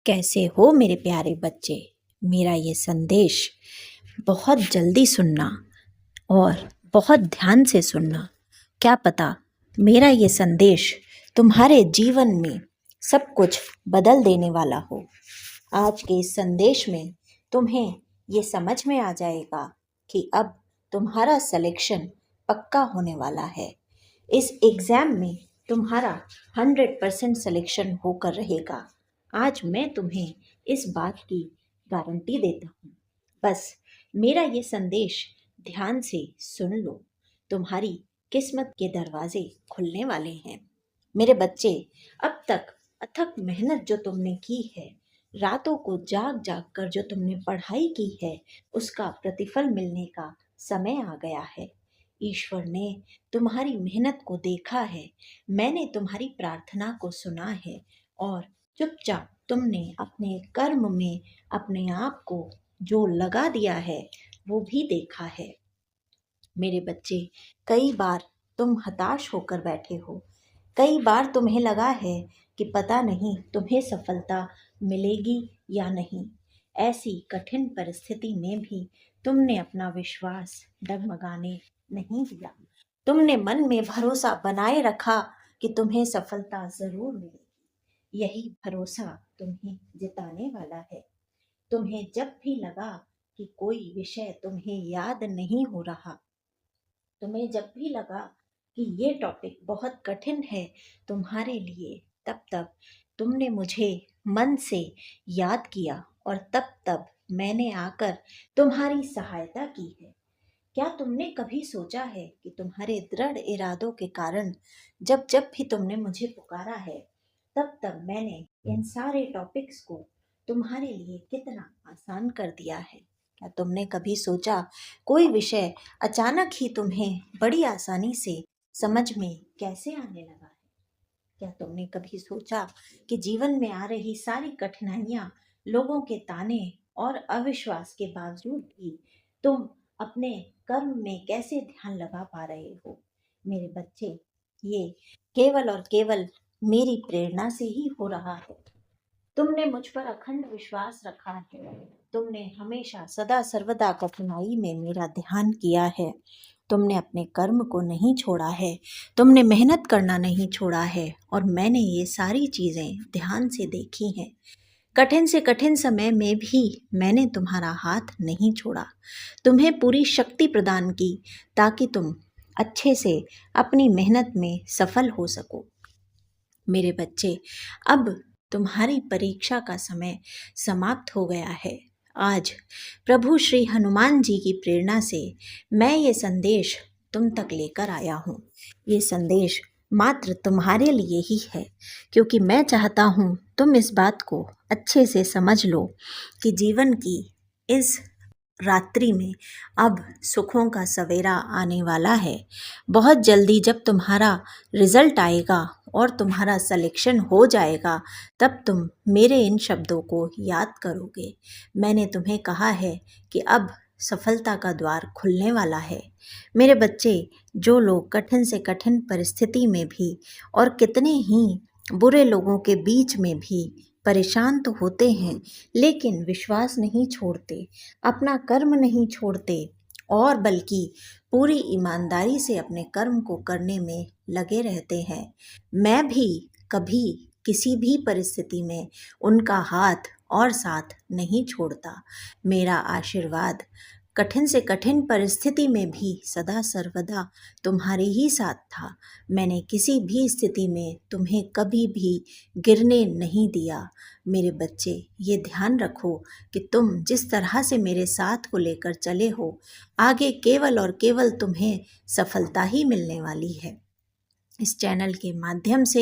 कैसे हो मेरे प्यारे बच्चे। मेरा ये संदेश बहुत जल्दी सुनना और बहुत ध्यान से सुनना। क्या पता मेरा ये संदेश तुम्हारे जीवन में सब कुछ बदल देने वाला हो। आज के इस संदेश में तुम्हें ये समझ में आ जाएगा कि अब तुम्हारा सिलेक्शन पक्का होने वाला है। इस एग्ज़ाम में तुम्हारा 100% सिलेक्शन होकर रहेगा। आज मैं तुम्हें इस बात की गारंटी देता हूँ। बस मेरा ये संदेश ध्यान से सुन लो। तुम्हारी किस्मत के दरवाजे खुलने वाले हैं। मेरे बच्चे, अब तक अथक मेहनत जो तुमने की है, रातों को जाग जाग कर जो तुमने पढ़ाई की है, उसका प्रतिफल मिलने का समय आ गया है। ईश्वर ने तुम्हारी मेहनत को देखा है, मैंने तुम्हारी प्रार्थना को सुना है और चुपचाप तुमने अपने कर्म में अपने आप को जो लगा दिया है वो भी देखा है। मेरे बच्चे, कई बार तुम हताश होकर बैठे हो। कई बार तुम्हें लगा है कि पता नहीं तुम्हें सफलता मिलेगी या नहीं। ऐसी कठिन परिस्थिति में भी तुमने अपना विश्वास डगमगाने नहीं दिया। तुमने मन में भरोसा बनाए रखा कि तुम्हें सफलता जरूर मिलेगी। यही भरोसा तुम्हें जिताने वाला है। तुम्हें जब भी लगा कि कोई विषय तुम्हें याद नहीं हो रहा, तुम्हें जब भी लगा कि ये टॉपिक बहुत कठिन है तुम्हारे लिए, तब तब तुमने मुझे मन से याद किया और तब तब मैंने आकर तुम्हारी सहायता की है। क्या तुमने कभी सोचा है कि तुम्हारे दृढ़ इरादों के कारण जब जब भी तुमने मुझे पुकारा है, तब तब मैंने इन सारे टॉपिक्स को तुम्हारे लिए कितना आसान कर दिया है। क्या तुमने कभी सोचा कोई विषय अचानक ही तुम्हें बड़ी आसानी से समझ में कैसे आने लगा है? क्या तुमने कभी सोचा कि जीवन में आ रही सारी कठिनाइयां, लोगों के ताने और अविश्वास के बावजूद भी तुम अपने कर्म में कैसे ध्यान लगा पा रहे हो? मेरे बच्चे, ये केवल और केवल मेरी प्रेरणा से ही हो रहा है। तुमने मुझ पर अखंड विश्वास रखा है। तुमने हमेशा सदा सर्वदा कठिनाई में मेरा ध्यान किया है। तुमने अपने कर्म को नहीं छोड़ा है। तुमने मेहनत करना नहीं छोड़ा है और मैंने ये सारी चीज़ें ध्यान से देखी हैं। कठिन से कठिन समय में भी मैंने तुम्हारा हाथ नहीं छोड़ा। तुम्हें पूरी शक्ति प्रदान की ताकि तुम अच्छे से अपनी मेहनत में सफल हो सको। मेरे बच्चे, अब तुम्हारी परीक्षा का समय समाप्त हो गया है। आज प्रभु श्री हनुमान जी की प्रेरणा से मैं ये संदेश तुम तक लेकर आया हूँ। ये संदेश मात्र तुम्हारे लिए ही है, क्योंकि मैं चाहता हूँ तुम इस बात को अच्छे से समझ लो कि जीवन की इस रात्रि में अब सुखों का सवेरा आने वाला है। बहुत जल्दी जब तुम्हारा रिजल्ट आएगा और तुम्हारा सिलेक्शन हो जाएगा, तब तुम मेरे इन शब्दों को याद करोगे। मैंने तुम्हें कहा है कि अब सफलता का द्वार खुलने वाला है। मेरे बच्चे, जो लोग कठिन से कठिन परिस्थिति में भी और कितने ही बुरे लोगों के बीच में भी परेशान तो होते हैं, लेकिन विश्वास नहीं छोड़ते, अपना कर्म नहीं छोड़ते और बल्कि पूरी ईमानदारी से अपने कर्म को करने में लगे रहते हैं, मैं भी कभी किसी भी परिस्थिति में उनका हाथ और साथ नहीं छोड़ता। मेरा आशीर्वाद कठिन से कठिन परिस्थिति में भी सदा सर्वदा तुम्हारे ही साथ था। मैंने किसी भी स्थिति में तुम्हें कभी भी गिरने नहीं दिया। मेरे बच्चे, ये ध्यान रखो कि तुम जिस तरह से मेरे साथ को लेकर चले हो, आगे केवल और केवल तुम्हें सफलता ही मिलने वाली है। इस चैनल के माध्यम से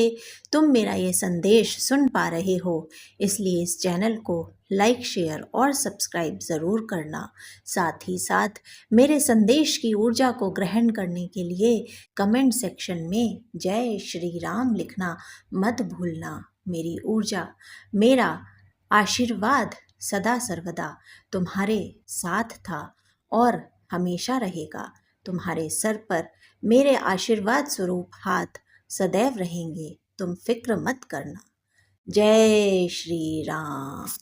तुम मेरा ये संदेश सुन पा रहे हो, इसलिए इस चैनल को लाइक, शेयर और सब्सक्राइब ज़रूर करना। साथ ही साथ मेरे संदेश की ऊर्जा को ग्रहण करने के लिए कमेंट सेक्शन में जय श्री राम लिखना मत भूलना। मेरी ऊर्जा, मेरा आशीर्वाद सदा सर्वदा तुम्हारे साथ था और हमेशा रहेगा। तुम्हारे सर पर मेरे आशीर्वाद स्वरूप हाथ सदैव रहेंगे। तुम फिक्र मत करना। जय श्री राम।